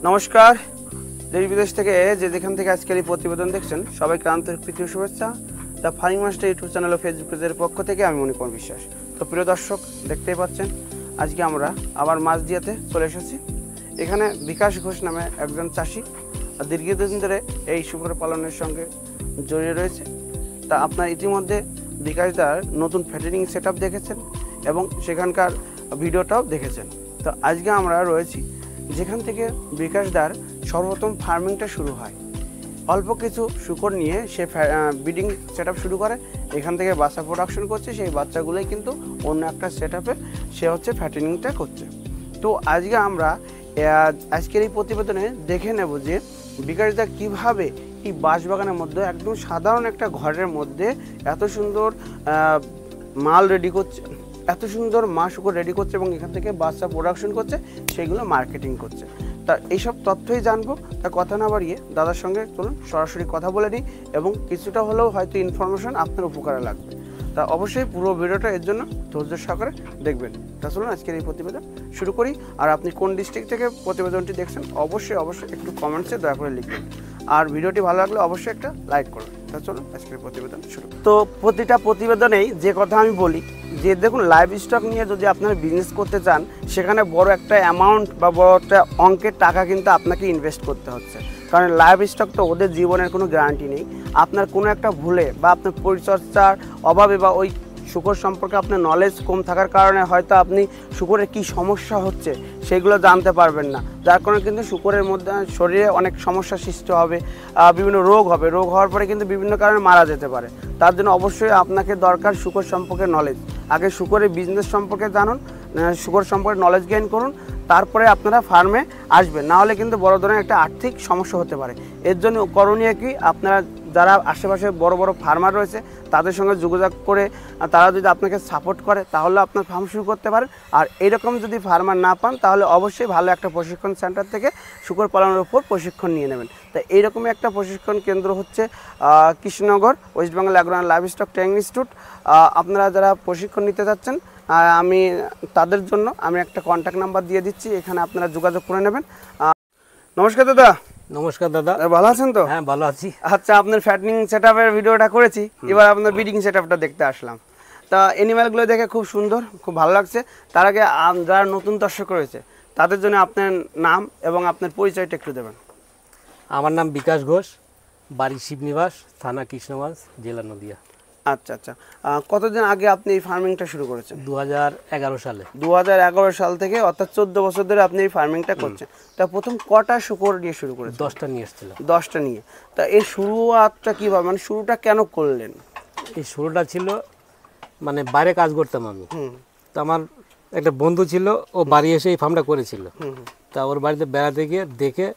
নমস্কার, দেশ বিদেশ থেকে যে যেখান থেকে আজকের এই প্রতিবেদন দেখছেন সবাইকে আন্তরিক প্রীতি ও শুভেচ্ছা। The farming master YouTube channel ও ফেসবুক পেজের পক্ষ থেকে আমি মণিকুমার বিশ্বাস। তো প্রিয় দর্শক, দেখতেই পাচ্ছেন আজকে আমরা আবার মাছদিয়াতে চলে এসেছি। এখানে বিকাশ ঘোষ নামে একজন চাষি দীর্ঘদিন ধরে এই শুকর পালনের সঙ্গে জড়িয়ে রয়েছে। তা আপনার ইতিমধ্যে বিকাশদার নতুন ফ্যাটেনিং সেট আপ দেখেছেন এবং সেখানকার ভিডিওটাও দেখেছেন। তো আজকে আমরা রয়েছি যেখান থেকে বিকাশদার সর্বপ্রথম ফার্মিংটা শুরু হয়। অল্প কিছু শূকর নিয়ে সে ব্রিডিং সেট আপ শুরু করে, এখান থেকে বাচ্চা প্রোডাকশন করছে, সেই বাচ্চাগুলোই কিন্তু অন্য একটা সেট আপে সে হচ্ছে ফ্যাটেনিংটা করছে। তো আজকে আমরা আজকের এই প্রতিবেদনে দেখে নেব যে বিকাশদা কীভাবে এই বাঁশবাগানের মধ্যে একদম সাধারণ একটা ঘরের মধ্যে এত সুন্দর মাল রেডি করছে, এত সুন্দর মাছ শুকর রেডি করছে এবং এখান থেকে বাচ্চা প্রোডাকশন করছে, সেইগুলো মার্কেটিং করছে। তা এইসব তথ্যই জানবো। তা কথা না বাড়িয়ে দাদার সঙ্গে চলুন সরাসরি কথা বলে নিই এবং কিছুটা হলেও হয়তো ইনফরমেশন আপনার উপকারে লাগবে। তা অবশ্যই পুরো ভিডিওটা এর জন্য ধৈর্য সহকারে দেখবেন। তা চলুন আজকের এই প্রতিবেদন শুরু করি। আর আপনি কোন ডিস্ট্রিক্ট থেকে প্রতিবেদনটি দেখছেন অবশ্যই একটু কমেন্টসে দয়া করে লিখবেন। আর ভিডিওটি ভালো লাগলে অবশ্যই একটা লাইক করুন। তা চলুন আজকের প্রতিবেদন শুরু। তো প্রতিটা প্রতিবেদনেই যে কথা আমি বলি যে দেখুন, লাইভ স্টক নিয়ে যদি আপনারা বিজনেস করতে চান সেখানে বড় একটা অ্যামাউন্ট বা বড় একটা অঙ্কের টাকা কিন্তু আপনাকে ইনভেস্ট করতে হচ্ছে। কারণ লাইভ স্টক তো ওদের জীবনের কোনো গ্যারান্টি নেই। আপনার কোনো একটা ভুলে বা আপনার পরিচর্যার অভাবে বা ওই শুকর সম্পর্কে আপনার নলেজ কম থাকার কারণে হয়তো আপনি শুকরের কী সমস্যা হচ্ছে সেগুলো জানতে পারবেন না, যার কারণে কিন্তু শুকরের মধ্যে শরীরে অনেক সমস্যা সৃষ্টি হবে, বিভিন্ন রোগ হবে, রোগ হওয়ার পরে কিন্তু বিভিন্ন কারণে মারা যেতে পারে। তার জন্য অবশ্যই আপনাকে দরকার শুকর সম্পর্কে নলেজ। আগে শুকরের বিজনেস সম্পর্কে জানুন, শুকর সম্পর্কে নলেজ গেইন করুন, তারপরে আপনারা ফার্মে আসবেন, না হলে কিন্তু বড় ধরনের একটা আর্থিক সমস্যা হতে পারে। এর জন্য করণীয় কি, আপনারা যারা আশেপাশে বড় বড় ফার্মার রয়েছে তাদের সঙ্গে যোগাযোগ করে তারা যদি আপনাকে সাপোর্ট করে তাহলে আপনার ফার্ম শুরু করতে পারেন। আর এইরকম যদি ফার্মার না পান তাহলে অবশ্যই ভালো একটা প্রশিক্ষণ সেন্টার থেকে শুকর পালনের উপর প্রশিক্ষণ নিয়ে নেবেন। তাই এইরকমই একটা প্রশিক্ষণ কেন্দ্র হচ্ছে Krishnanagar West Bengal agro and livestock training institute. আপনারা যারা প্রশিক্ষণ নিতে চাচ্ছেন আমি তাদের জন্য একটা কন্ট্যাক্ট নাম্বার দিয়ে দিচ্ছি, এখানে আপনারা যোগাযোগ করে নেবেন। নমস্কার দাদা। নমস্কার দাদা, ভালো আছেন তো? হ্যাঁ ভালো আছি। আচ্ছা, আপনার ফ্যাটেনিং সেটআপের ভিডিওটা করেছি, এবার আপনার ব্রিডিং সেটআপটা দেখতে আসলাম। তা অ্যানিম্যালগুলো দেখে খুব সুন্দর, খুব ভালো লাগছে। তার আগে যারা নতুন দর্শক রয়েছে তাদের জন্য আপনার নাম এবং আপনার পরিচয়টা একটু দেবেন। আমার নাম বিকাশ ঘোষ, বাড়ি শিবনিবাস, থানা কৃষ্ণগঞ্জ, জেলা নদিয়া। আচ্ছা আচ্ছা, কতদিন আগে আপনি এই ফার্মিংটা শুরু করেছেন? 2011 সালে। 2011 সাল থেকে, অর্থাৎ 14 বছর ধরে আপনি এই ফার্মিংটা করছেন। তা প্রথম কটা শুকর দিয়ে শুরু করেছেন? 10টা নিয়ে এসেছিল। 10টা নিয়ে। তা এই শুরুটা কীভাবে, মানে শুরুটা কেন করলেন? এই শুরুটা ছিল মানে বাইরে কাজ করতাম আমি, তো আমার একটা বন্ধু ছিল, ও বাড়ি এসে এই ফার্মটা করেছিল। তা ওর বাড়িতে বেড়াতে গিয়ে দেখে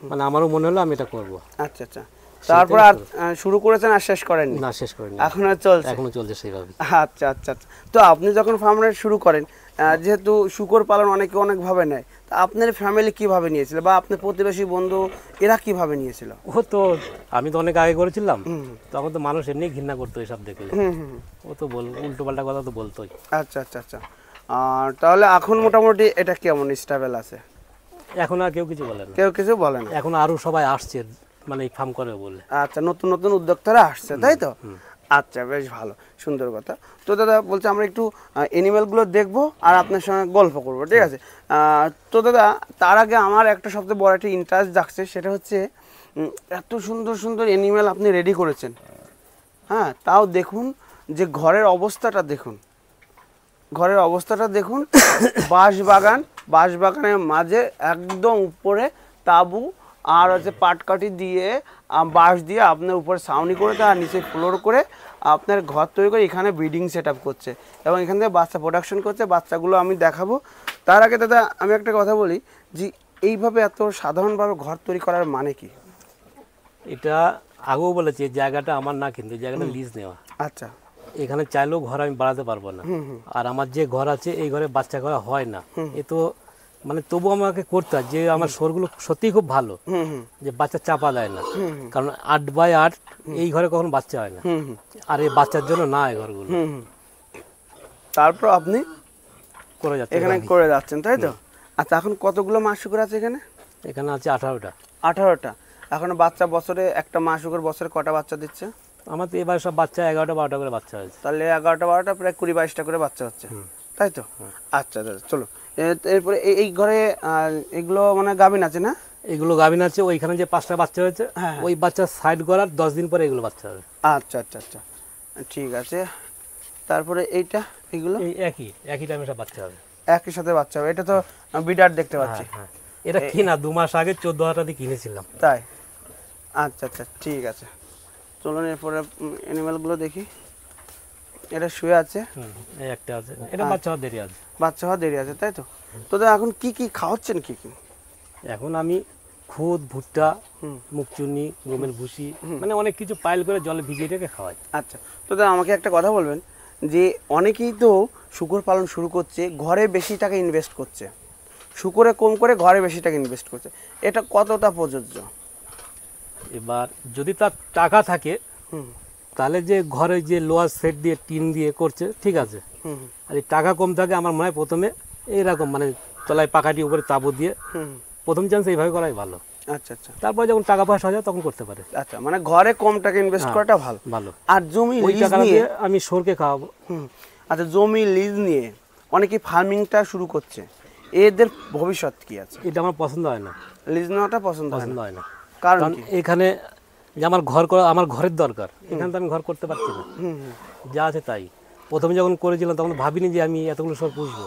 মানে আমারও মনে হলো আমি এটা করবো। আচ্ছা আচ্ছা, তারপর আর শুরু করেছেন আর শেষ করেননি? না, শেষ করিনি, এখনো চলছে সেইভাবে। আচ্ছা আচ্ছা আচ্ছা। তো আপনি যখন ফার্মটা শুরু করেন, যেহেতু শুকর পালন অনেকে অনেকভাবে নেয়, তা আপনার ফ্যামিলি কিভাবে নিয়েছিল বা আপনার প্রতিবেশী বন্ধু এরা কিভাবে নিয়েছিল? ও তো আমি তো অনেক আগে করেছিলাম, তখন তো মানুষ এমনি ঘৃণা করতো এসব দেখলে। ও তো উল্টো পাল্টা কথা তো বলতোই। আচ্ছা আচ্ছা আচ্ছা। তাহলে এখন মোটামুটি এটা কেমন স্টেবল আছে? এখন আর কেউ কিছু বলে না। কেউ কিছু বলে না? এখন আরো সবাই আসছে মানে এই ফার্ম করে বলে। আচ্ছা, নতুন নতুন উদ্যোক্তারা আসছে, তাই তো? আচ্ছা, বেশ ভালো, সুন্দর কথা। তো দাদা বলছে আমরা একটু অ্যানিমেলগুলো দেখবো আর আপনার সঙ্গে গল্প করবো, ঠিক আছে? তো দাদা তার আগে আমার একটা সবচেয়ে বড় একটা ইন্টারেস্ট জাগছে, সেটা হচ্ছে এত সুন্দর সুন্দর অ্যানিমেল আপনি রেডি করেছেন। হ্যাঁ, তাও দেখুন যে ঘরের অবস্থাটা দেখুন, ঘরের অবস্থাটা দেখুন। বাঁশবাগানের মাঝে একদম উপরে তাঁবু আর হচ্ছে পাটকাঠি দিয়ে বাঁশ দিয়ে আপনার উপরে ছাউনি করে আর নিচে ফ্লোর করে আপনার ঘর তৈরি করে এখানে ব্রিডিং সেট আপ করছে এবং এখান থেকে বাচ্চা প্রোডাকশন করছে। বাচ্চাগুলো আমি দেখাবো। তার আগে দাদা আমি একটা কথা বলি যে এইভাবে এত সাধারণভাবে ঘর তৈরি করার মানে কি? এটা আগেও বলেছি, জায়গাটা আমার না, কিন্তু জায়গাটা লিজ নেওয়া। আচ্ছা, এখানে চাইলেও ঘর আমি বাড়াতে পারবো না। আর আমার যে ঘর আছে এই ঘরে বাচ্চা করা হয় না। এ তো মানে তবু আমাকে করতে হয়, যে আমার শোরগুলো সত্যিই খুব ভালো, যে বাচ্চা চাপা দেয় না। কারণ 8x8 এই ঘরে কখনো বাচ্চা হয় না, আর এই বাচ্চার জন্য না এই ঘরগুলো। তারপর আপনি করে যাচ্ছেন, এখানে করে যাচ্ছেন, তাই তো? আচ্ছা, এখন কতগুলো মাছ শুকর আছে এখানে? এখানে আছে 18টা। 18টা। এখন বাচ্চা বছরে একটা মা শুকর বছরে কটা বাচ্চা দিচ্ছে? আমার তো এবার সব বাচ্চা 11টা 12টা করে বাচ্চা হয়েছে। তাহলে 11টা 12টা প্রায় 20-22টা করে বাচ্চা হচ্ছে, তাই তো? আচ্ছা দাদা চলো, এরপরে এই ঘরে এগুলো মানে গাভিন আছে না? এগুলো গাভিন আছে। ওইখানে যে 5টা বাচ্চা হয়েছে ওই বাচ্চা সাইড করার 10 দিন পরে এগুলো বাচ্চা হবে। আচ্ছা আচ্ছা আচ্ছা, ঠিক আছে। তারপরে এগুলো এই একই টাইমে সব বাচ্চা হবে, একই সাথে বাচ্চা হবে। এটা তো বিডার দেখতে পাচ্ছি। হ্যাঁ এটা কিনা 2 মাস আগে 14,000 দিয়ে কিনেছিলাম। তাই? আচ্ছা আচ্ছা, ঠিক আছে। চলুন এরপরে অ্যানিমালগুলো দেখি। এটা শুয়ে আছে, এই একটা আছে, এটা বাচ্চা হওয়ার দেরি আছে। বাচ্চা হওয়া দেরি আছে, তাই তো? তো দাদা এখন কি কি খাওয়াচ্ছেন কি কি? এখন আমি খুদ, ভুট্টা, মুগচুনি, গমের ভুসি, মানে অনেক কিছু পাইল করে জলে ভিজিয়ে রেখে খাওয়াই। আচ্ছা, তো দাদা আমাকে একটা কথা বলবেন যে অনেকেই তো শূকর পালন শুরু করছে, ঘরে বেশি টাকা ইনভেস্ট করছে, শূকরে কম করে ঘরে বেশি টাকা ইনভেস্ট করছে, এটা কতটা প্রযোজ্য? এবার যদি তার টাকা থাকে তাহলে যে ঘরে যে লোহার সেট দিয়ে টিন দিয়ে করছে ঠিক আছে। আর এই টাকা কম থাকে আমার মনে হয় প্রথমে এইরকম মানে তলায় পাকাটি উপরে তাবু দিয়ে প্রথম চান্স এইভাবে করাই ভালো। আচ্ছা আচ্ছা, তারপর যখন টাকা পয়সা হয় তখন করতে পারে। আচ্ছা, মানে ঘরে কম টাকা ইনভেস্ট করাটা ভালো। ভালো। আর জমি ওই লিজ টাকা নিয়ে দিয়ে আমি সরকে খাওয়াবো। আচ্ছা, জমি লিজ নিয়ে অনেকে ফার্মিংটা শুরু করছে, এদের ভবিষ্যৎ কি আছে? এটা আমার পছন্দ হয় না, লিজ নেওয়াটা পছন্দ হয় না। কারণ কারণ এখানে যে আমার ঘর করা, আমার ঘরের দরকার, এখানে তো আমি ঘর করতে পারছি না, যা আছে তাই। প্রথমে যখন করেছিলাম তখন ভাবিনি যে আমি এতগুলো সর পুষবো।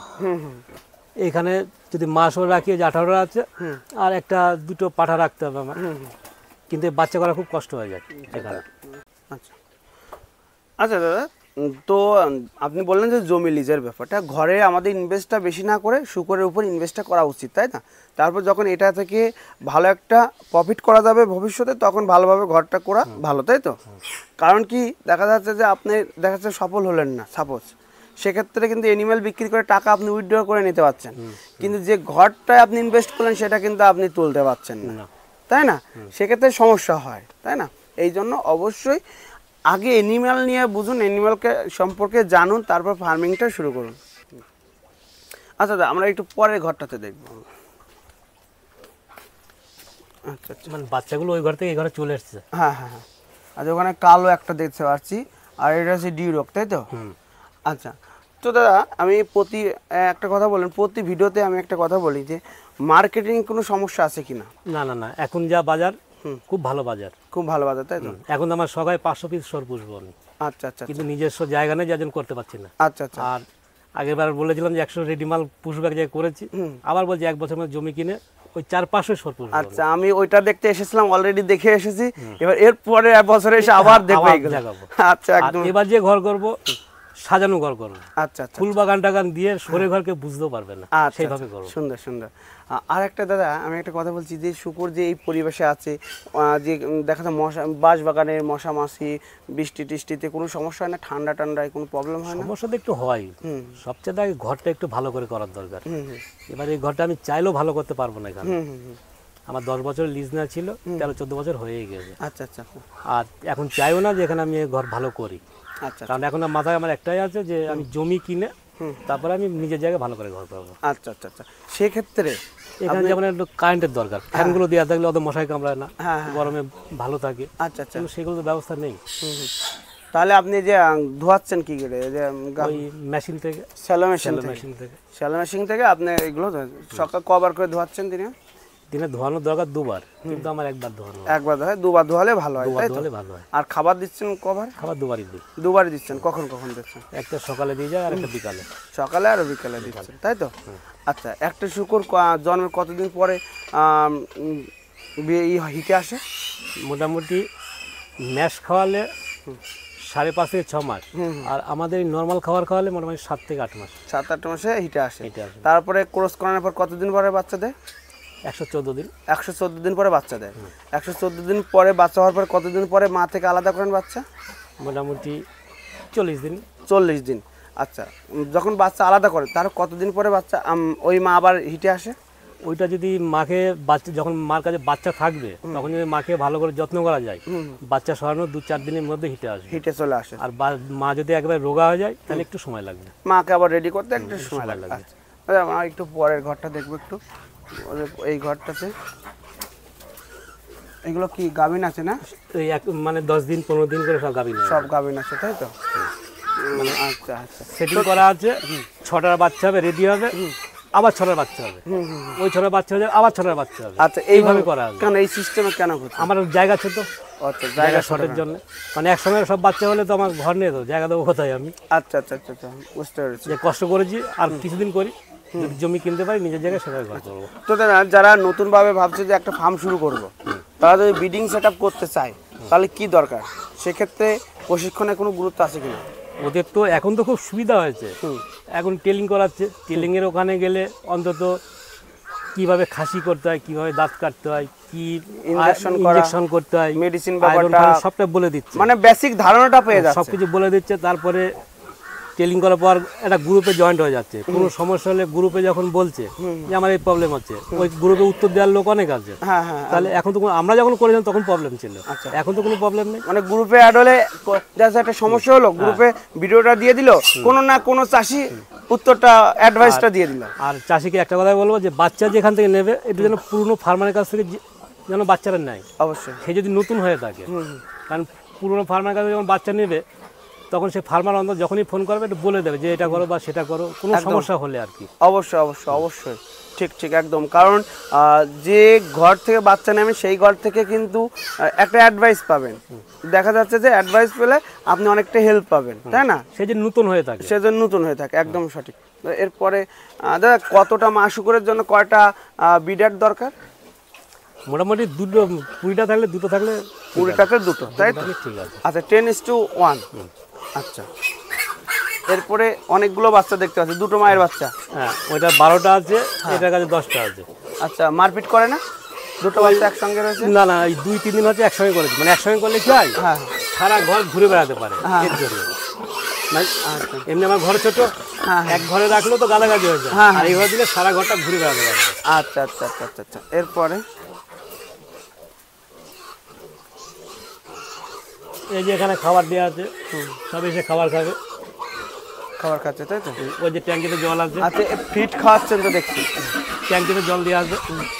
এখানে যদি মাছও রাখি, যে 18টা আছে, আর একটা দুটো পাঠা রাখতে হবে আমার, কিন্তু এই বাচ্চা করা খুব কষ্ট হয়ে যায় এখানে। আচ্ছা আচ্ছা দাদা, তো আপনি বললেন যে জমি লিজের ব্যাপারটা, ঘরে আমাদের ইনভেস্টটা বেশি না করে শূকরের উপর ইনভেস্টটা করা উচিত, তাই না? তারপর যখন এটা থেকে ভালো একটা প্রফিট করা যাবে ভবিষ্যতে, তখন ভালোভাবে ঘরটা করা ভালো, তাই তো? কারণ কি দেখা যাচ্ছে যে আপনি দেখা যাচ্ছে সফল হলেন না সাপোজ, সেক্ষেত্রে কিন্তু অ্যানিমেল বিক্রি করে টাকা আপনি উইথড্র করে নিতে পারছেন, কিন্তু যে ঘরটায় আপনি ইনভেস্ট করলেন সেটা কিন্তু আপনি তুলতে পারছেন না, তাই না? সেক্ষেত্রে সমস্যা হয়, তাই না? এই জন্য অবশ্যই আগে অ্যানিমাল নিয়ে বুঝুন, অ্যানিমালকে সম্পর্কে জানুন, তারপর ফার্মিংটা শুরু করুন। আচ্ছা দাদা, আমরা একটু পরের ঘরটাতে দেখব। আচ্ছা আচ্ছা, মানে বাচ্চাগুলো ওই ঘর থেকে এই ঘরে চলে এসছে। হ্যাঁ হ্যাঁ হ্যাঁ, আচ্ছা, ওখানে কালো একটা দেখতে পাচ্ছি, আর এটা হচ্ছে ডিউরক, তাই তো? আচ্ছা, তো দাদা আমি একটা কথা বলেন, প্রতি ভিডিওতে আমি একটা কথা বলি যে মার্কেটিং কোনো সমস্যা আছে কিনা? না না না, এখন যা বাজার, খুব ভালো বাজার, খুব ভালো বাজার, তাই তো? এখন আমার সবাই 500 পিস সর পুষবো আমি। আচ্ছা আচ্ছা, কিন্তু নিজস্ব জায়গা নেই, যার জন্য করতে পারছি না। আচ্ছা আচ্ছা, আর আগেরবার বলেছিলাম যে 100 রেডি মাল পুষবো, এক জায়গায় করেছি, আবার বলছি 1 বছর মধ্যে জমি কিনে ওই 400-500 সর পুষবো। আচ্ছা, আমি ওইটা দেখতে এসেছিলাম, অলরেডি দেখে এসেছি, এবার এর পরে বছরে এসে আবার দেখবো এগুলো। আচ্ছা, একদম। এবার যে ঘর করব সাজানো ঘর করবো। আচ্ছা আচ্ছা, ফুল বাগান টাগান দিয়ে সরে ঘরকে বুঝতেও পারবে না, সেইভাবে করবো। সুন্দর সুন্দর। আর একটা দাদা আমি একটা কথা বলছি যে শূকর যে এই পরিবেশে আছে, যে দেখা যায় মশা, বাঁশ বাগানের মশা মাছি, বৃষ্টি টিষ্টিতে কোনো সমস্যা হয় না? ঠান্ডা টান্ডায় কোনো প্রবলেম হয় না? সমস্যা তো একটু হয়, সবচেয়ে আগে ঘরটা একটু ভালো করে করার দরকার। এবার এই ঘরটা আমি চাইলেও ভালো করতে পারবো না এখানে। আমার 10 বছর লিজ না ছিল, 13-14 বছর হয়ে গেছে। আচ্ছা আচ্ছা, আর এখন চাইও না যে এখানে আমি ঘর ভালো করি। আচ্ছা, কারণ এখন মাথায় আমার একটাই আছে যে আমি জমি কিনে তারপরে আমি নিজের জায়গায় ভালো করে ঘর করবো। আচ্ছা আচ্ছা আচ্ছা, সেক্ষেত্রে এখানে যেমন একটু কারেন্টের দরকার, ফ্যানগুলো দেওয়া থাকলে অত মশাই কামড়ায় না, গরমে ভালো থাকে। আচ্ছা আচ্ছা, সেগুলো তো ব্যবস্থা নেই। তাহলে আপনি যে ধোয়াচ্ছেন কি করে? যে ওই মেশিন থেকে, শ্যালো মেশিন থেকে, শ্যালো মেশিন থেকে আপনি এগুলো সকাল কবার করে ধোয়াচ্ছেন দিনে? দিনে ধোয়ানোর দরকার 2 বার, কিন্তু আমার 1 বার ধোয়ানো। 1 বার ধোয়, 2 বার ধোয়ালে ভালো হয়, তাই তো? ভালো হয়। আর খাবার দিচ্ছেন কবার? খাবার 2 বারই দিই। 2 বারই দিচ্ছেন, কখন কখন দিচ্ছেন? একটা সকালে দিয়ে যায় আর একটা বিকালে। সকালে আর বিকালে দিচ্ছেন, তাই তো? আচ্ছা, একটা শূকর জন্মের কতদিন পরে হিটে আসে? মোটামুটি ম্যাশ খাওয়ালে 5.5 থেকে 6 মাস, আর আমাদের নর্মাল খাবার খাওয়ালে মোটামুটি 7 থেকে 8 মাস। 7-8 মাসে হিটে আসে। তারপরে ক্রস করানোর পর কতদিন পরে বাচ্চা দেয়? 114 দিন। 114 দিন পরে বাচ্চা দেয়। 114 দিন পরে বাচ্চা হওয়ার পর কতদিন পরে মা থেকে আলাদা করেন বাচ্চা? মোটামুটি 40 দিন। 40 দিন। আচ্ছা, যখন বাচ্চা আলাদা করে তার কতদিন পরে বাচ্চা ওই মা আবার হিটে আসে? ওইটা যদি মাকে যখন মার কাছে বাচ্চা থাকবে তখন যদি মাকে ভালো করে যত্ন করা যায়, বাচ্চা সরানোর 2-4 দিনের মধ্যে হিটে চলে আসে। আর মা যদি একবার রোগা হয়ে যায় তাহলে একটু সময় লাগবে, মাকে আবার রেডি করতে একটু সময় লাগবে। আচ্ছা, আমরা একটু পরের ঘরটা দেখবো একটু। এই ঘরটাতে এগুলো কি গাভিন আছে না? এই মানে 10 দিন 15 দিন করে সব গাভিন সব গাভিন আছে তাই তো? মানে আচ্ছা আচ্ছা, সেটিং করা আছে। 6টার বাচ্চা হবে, রেডি হবে, আবার 6টার বাচ্চা হবে, ওই 6টার বাচ্চা হবে, আবার 6টার বাচ্চা হবে। আচ্ছা, এইভাবে করা আছে কেন? এই সিস্টেমে কেন করছে? আমার জায়গা ছোট, আচ্ছা, জায়গা শর্টের জন্য। মানে একসঙ্গে সব বাচ্চা হলে তো আমার ঘর নেই, তো জায়গা দেবো কোথায় আমি? আচ্ছা আচ্ছা আচ্ছা আচ্ছা, বুঝতে পেরেছি। যে কষ্ট করেছি আর কিছুদিন করি, যদি জমি কিনতে পারি নিজের জায়গায় সেভাবে ঘর করবো। তো দাদা, যারা নতুনভাবে ভাবছে যে একটা ফার্ম শুরু করব, তারা যদি ব্রিডিং সেট আপ করতে চায় তাহলে কি দরকার? সেক্ষেত্রে প্রশিক্ষণে কোনো গুরুত্ব আছে কিনা? ওদের তো এখন তো খুব সুবিধা হয়েছে, এখন টেলিং করাচ্ছে। টেলিংয়ের ওখানে গেলে অন্তত কিভাবে খাসি করতে হয়, কিভাবে দাঁত কাটতে হয়, কি ইনজেকশন করতে হয়, মেডিসিন ব্যাপারটা সবটা বলে দিচ্ছে। মানে বেসিক ধারণাটা পেয়ে যাচ্ছে, সবকিছু বলে দিচ্ছে। তারপরে টেলিং করার পর একটা গ্রুপে জয়েন্ট হয়ে যাচ্ছে। কোনো সমস্যা হলে গ্রুপে যখন বলছে যে আমার এই প্রবলেম হচ্ছে, ওই গ্রুপে উত্তর দেওয়ার লোক অনেক আছে। হ্যাঁ হ্যাঁ, তাহলে এখন তো আমরা যখন করেছিলাম তখন প্রবলেম ছিল, এখন তো কোনো প্রবলেম নেই। মানে গ্রুপে অ্যাড হলে যাতে একটা সমস্যা হলো, গ্রুপে ভিডিওটা দিয়ে দিল, কোনো না কোনো চাষি উত্তরটা অ্যাডভাইসটা দিয়ে দিল। আর চাষিকে একটা কথা বলবো, যে বাচ্চা যেখান থেকে নেবে একটু যেন পুরনো ফার্মারের কাছ থেকে যেন বাচ্চারা নেয় অবশ্যই। সে যদি নতুন হয়ে থাকে, কারণ পুরনো ফার্মারের কাছে যখন বাচ্চা নেবে তখন সে ফার্মার অন্তত যখনই ফোন করবে একটু বলে দেবে যে এটা করো বা সেটা করো, কোনো সমস্যা হলে আর কি। অবশ্যই অবশ্যই অবশ্যই, ঠিক ঠিক একদম। কারণ যে ঘর থেকে বাচ্চা নেবে সেই ঘর থেকে কিন্তু একটা অ্যাডভাইস পাবেন। দেখা যাচ্ছে যে অ্যাডভাইস পেলে আপনি অনেকটা হেল্প পাবেন, তাই না? সে যে নতুন হয়ে থাকে, সে যে নতুন হয়ে থাকে, একদম সঠিক। এরপরে দাদা, কতটা মাসুকের জন্য কয়টা বিডার দরকার? মোটামুটি 20টা থাকলে, 2টো থাকলে, 20টাতে 2টো, তাই তো? ঠিক আছে। আচ্ছা, 10:1। আচ্ছা, এরপরে অনেকগুলো বাচ্চা দেখতে পাচ্ছি, 2টো মায়ের বাচ্চা। হ্যাঁ, ওইটা 12টা আছে, এটার কাছে 10টা আছে। আচ্ছা, মারপিট করে না? 2টো বাচ্চা একসঙ্গে রয়েছে? না না, এই 2-3 দিন হচ্ছে একসঙ্গে করেছি। মানে একসঙ্গে করলে কি হয়, হ্যাঁ, সারা ঘর ঘুরে বেড়াতে পারে এর জন্য। এমনি আমার ঘর ছোট, এক ঘরে রাখলেও তো গালাগালি হয়ে যায়, আর এইভাবে দিলে সারা ঘরটা ঘুরে বেড়াতে পারবে। আচ্ছা আচ্ছা আচ্ছা আচ্ছা আচ্ছা। এরপরে এই যে এখানে খাবার দেওয়া আছে, সব এসে খাবার খাবে। খাবার খাচ্ছে, তাই তো? ওই যে ট্যাঙ্কিতে জল আছে। আচ্ছা, ফিট খাওয়াচ্ছেন তো দেখছি, ট্যাঙ্কিতে জল দেওয়া আছে,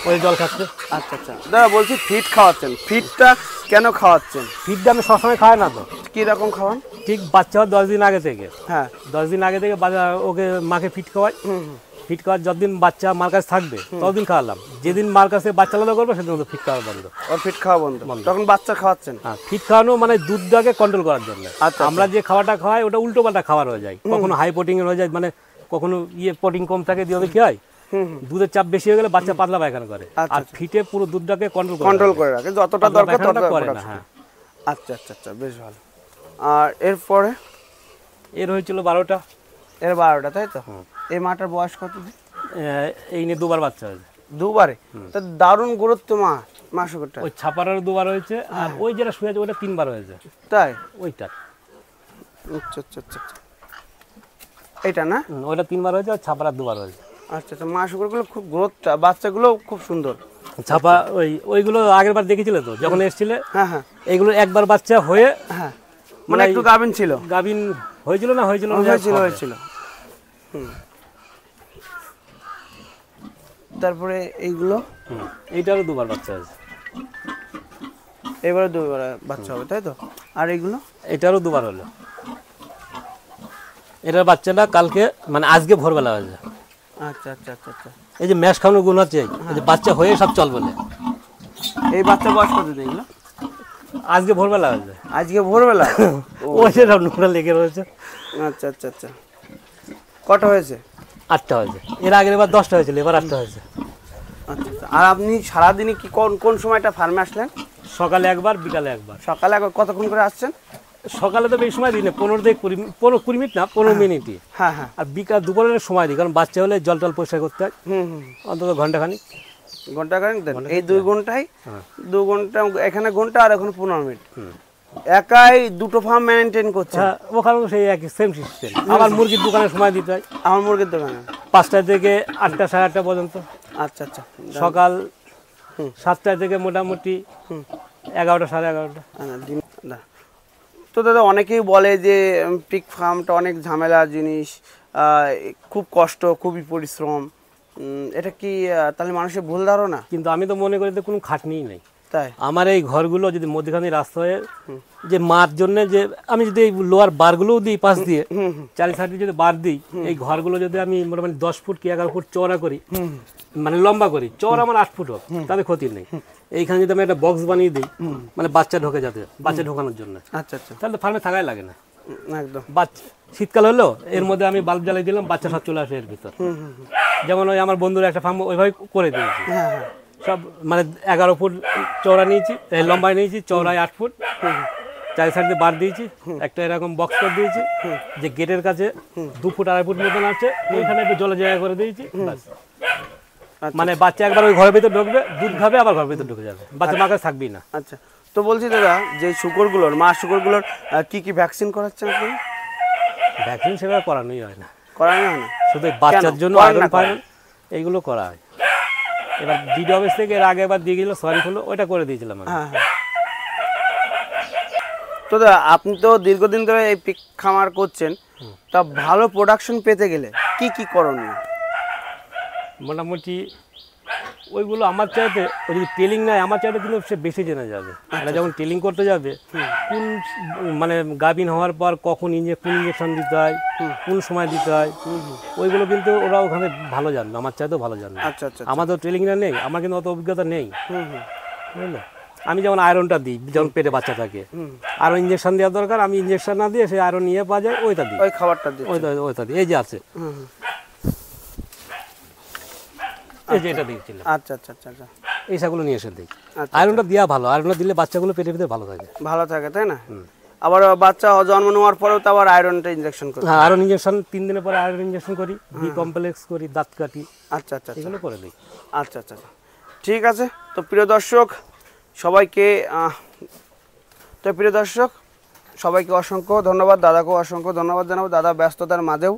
ওই জল খাচ্ছে। আচ্ছা আচ্ছা দাদা, বলছি ফিট খাওয়াচ্ছেন, ফিটটা কেন খাওয়াচ্ছেন? ফিডটা আমি সবসময় খাই না তো। কি রকম খাওয়ান? ঠিক বাচ্চা হওয়ার 10 দিন আগে থেকে, হ্যাঁ, 10 দিন আগে থেকে ওকে মাকে ফিট খাওয়াই। ফিট খাওয়ার যতদিন বাচ্চা মার কাছে থাকবে ততদিন খাওয়ালাম। যেদিন মার কাছে বাচ্চা আলাদা করবে সেদিন ফিট খাওয়া বন্ধ। ওর ফিট খাওয়া বন্ধ, তখন বাচ্চা খাওয়াচ্ছেন? হ্যাঁ, ফিট খাওয়ানো মানে দুধটাকে কন্ট্রোল করার জন্য। আচ্ছা, আমরা যে খাওয়াটা খাওয়াই ওটা উল্টো পাল্টা খাবার হয়ে যায়, কখনো হাই প্রোটিন হয়ে যায়, মানে কখনো প্রোটিন কম থাকে, দিয়ে কি হয় দুধের চাপ বেশি হয়ে গেলে বাচ্চা পাতলা পায়খানা করে। আর ফিটে পুরো দুধটাকে কন্ট্রোল করে রাখে, যতটা দরকার ততটা করে না। হ্যাঁ, আচ্ছা আচ্ছা আচ্ছা, বেশ ভালো। আর এরপরে এর হয়েছিল 12টা, এর 12টা, তাই তো? এই মাটার বয়স কত? এই নিয়ে 2বার বাচ্চা হয়েছে। 2বারে? তা দারুণ গুরুত্ব মাসুকটা। ওই ছাপারার 2বার হয়েছে, আর ওই যেটা শুয়ে আছে ওটা 3বার হয়েছে। তাই? ওইটা আচ্ছা আচ্ছা আচ্ছা, এটা না? ওইটা 3বার হয়েছে, আর ছাপারার 2বার হয়েছে। আচ্ছা আচ্ছা, মাসুকগুলো খুব গ্রোথটা, বাচ্চাগুলো খুব সুন্দর। ছাপা ওইগুলো আগের বার দেখেছিলে তো যখন এসেছিলে? হ্যাঁ হ্যাঁ, এইগুলো একবার বাচ্চা হয়ে, হ্যাঁ, মানে একটু গাভিন ছিল। গাভিন হয়েছিল না? হয়েছিল হয়েছিল। তারপরে এইগুলো, এইটারও 2বার বাচ্চা হয়েছে। এবারে 2বার বাচ্চা হবে, তাই তো? আর এইগুলো? এটারও 2বার হলো। এটার বাচ্চাটা কালকে মানে আজকে ভোরবেলা হয়েছে। আচ্ছা আচ্ছা আচ্ছা আচ্ছা, এই যে ম্যাশ খাওয়ানোর গুণ হচ্ছে, এই যে বাচ্চা হয়ে সব চল বলে। এই বাচ্চা বয়স কত দিন এগুলো? আজকে ভোরবেলা হয়েছে। আজকে ভোরবেলা? ওই যে সব নোংরা লেগে রয়েছে। আচ্ছা আচ্ছা আচ্ছা, কটা হয়েছে? 8টা হয়েছে। এর আগের বার 10টা হয়েছিল, এবার 8টা হয়েছে। আচ্ছা আচ্ছা। আর আপনি সারাদিনে কি কোন সময়টা ফার্মে আসলেন? সকালে একবার, বিকালে একবার। সকালে একবার কতক্ষণ করে আসছেন? সকালে তো বেশি সময় দিই না, 15 থেকে 20 মিনিট না, 15 মিনিটই। হ্যাঁ হ্যাঁ। আর বিকাল দুপুরের সময় দিই, কারণ বাচ্চা হলে জল টল পরিষ্কার করতে হয়। অন্তত ঘন্টাখানিক। ঘন্টাখানিক দেন? এই 2 ঘন্টায় 2 ঘন্টা এখানে ঘন্টা, আর এখন 15 মিনিট। একাই 2টো ফার্ম মেনটেন করছে? হ্যাঁ, ওখানে সেই একই সেম সিস্টেম। আবার মুরগির দোকানে সময় দিতে হয়। আমার মুরগির দোকানে 5টা থেকে 8টা, 8:30 পর্যন্ত। আচ্ছা আচ্ছা। সকাল 7টা থেকে মোটামুটি 11টা, 11:30। তো দাদা, অনেকেই বলে যে পিগ ফার্মটা অনেক ঝামেলার জিনিস, খুব কষ্ট, খুবই পরিশ্রম। এটা কি তাহলে মানুষের ভুল ধারণা? কিন্তু আমি তো মনে করি যে কোনো খাটনিই নেই। তাই আমার এই ঘরগুলো যদি মধ্যখানে রাস্তা হয়ে যে মার জন্য যে আমি যদি এই লোয়ার বারগুলোও দিই পাশ দিয়ে, চারি সাইডে যদি বার দিই, এই ঘরগুলো যদি আমি মোটামুটি 10 ফুট কি 11 ফুট চওড়া করি, মানে লম্বা করি, চওড়া আমার 8 ফুট হোক, তাতে ক্ষতি নেই। এইখানে যদি আমি একটা বক্স বানিয়ে দিই, মানে বাচ্চা ঢোকে যাতে, বাচ্চা ঢোকানোর জন্য, আচ্ছা আচ্ছা, তাহলে তো ফার্মে থাকাই লাগে না। একদম। বাচ্চা শীতকাল হলো, এর মধ্যে আমি বাল্ব জ্বালিয়ে দিলাম, বাচ্চা সব চলে আসে এর ভিতর। যেমন ওই আমার বন্ধুরা একটা ফার্ম ওইভাবে করে দিয়েছি, হ্যাঁ হ্যাঁ, সব মানে 11 ফুট চওড়া নিয়েছি, লম্বায় নিয়েছি, চওড়ায় 8 ফুট, চারি সাইডে বার দিয়েছি, একটা এরকম বক্স করে দিয়েছি, যে গেটের কাছে 2 ফুট 2.5 ফুট মতন আছে, ওইখানে একটু জলে জায়গা করে দিয়েছি, ব্যাস। মানে বাচ্চা একবার ওই ঘরের ভিতর ঢুকবে, দুধ খাবে, আবার ঘরের ভিতর ঢুকে যাবে, বাচ্চা মাকে থাকবেই না। আচ্ছা, তো বলছি দাদা, যে শুকরগুলোর মা শুকরগুলোর কি কি ভ্যাকসিন করাচ্ছেন আপনি? ভ্যাকসিন সেভাবে করানোই হয় না, করানো হয় না? শুধু এই বাচ্চার জন্য করেন আয়রন না ফায়রন এইগুলো করা হয়। এবার ডিডি অফিস থেকে এর আগে এবার দিয়ে গেছিল, সরি হলো, ওইটা করে দিয়েছিলাম আমি। হ্যাঁ হ্যাঁ। তো দাদা, আপনি তো দীর্ঘদিন ধরে এই পিক খামার করছেন, তা ভালো প্রোডাকশন পেতে গেলে কি কি করণীয়? মোটামুটি ওইগুলো আমার চাইতে, ওই যদি ট্রেলিং নেয় আমার চাইতে কিন্তু সে বেশি জেনে যাবে। এটা যখন ট্রেলিং করতে যাবে, কোন মানে গাভিন হওয়ার পর কখন কোন ইঞ্জেকশন দিতে হয়, কোন সময় দিতে হয়, ওইগুলো কিন্তু ওরা ওখানে ভালো জানবে, আমার চাইতেও ভালো জানবে। আচ্ছা আচ্ছা, আমার তো ট্রেলিংটা নেই, আমার কিন্তু অত অভিজ্ঞতা নেই, বুঝলে। আমি যেমন আয়রনটা দিই যখন পেটে বাচ্চা থাকে, আরও ইঞ্জেকশন দেওয়া দরকার, আমি ইঞ্জেকশন না দিয়ে সেই আয়রন নিয়ে পাওয়া যায়, ওইটা দিই, ওই খাবারটা দিই, ওইটা দিই। এই যে আছে, এই যে এটা দিয়েছিলাম, আচ্ছা আচ্ছা আচ্ছা আচ্ছা, এই শাকগুলো নিয়ে এসে দিই। আচ্ছা। আয়রনটা দেওয়া ভালো, আয়রনটা দিলে বাচ্চাগুলো পেটের ভিতরে ভালো থাকে, ভালো থাকে, তাই না? আবার বাচ্চা জন্ম নেওয়ার পরেও তো আবার আয়রনটা ইনজেকশন করি। হ্যাঁ, আয়রন ইঞ্জেকশন 3 দিনের পরে আয়রন ইঞ্জেকশন করি, বি কমপ্লেক্স করি, দাঁত কাটি, আচ্ছা আচ্ছা আচ্ছা, এগুলো করে দিই। আচ্ছা আচ্ছা আচ্ছা, ঠিক আছে। তো প্রিয় দর্শক সবাইকে সবাইকে অসংখ্য ধন্যবাদ, দাদাকেও অসংখ্য ধন্যবাদ জানাবো। দাদা ব্যস্ততার মাঝেও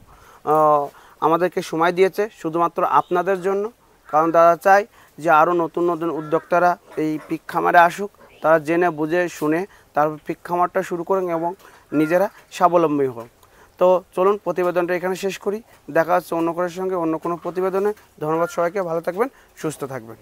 আমাদেরকে সময় দিয়েছে শুধুমাত্র আপনাদের জন্য, কারণ দাদা চায় যে আরও নতুন নতুন উদ্যোক্তারা এই পিক খামারে আসুক, তারা জেনে বুঝে শুনে তারপর পিক খামারটা শুরু করুন এবং নিজেরা স্বাবলম্বী হোক। তো চলুন প্রতিবেদনটা এখানে শেষ করি, দেখা হচ্ছে অন্য কারোর সঙ্গে অন্য কোনো প্রতিবেদনে। ধন্যবাদ সবাইকে, ভালো থাকবেন, সুস্থ থাকবেন।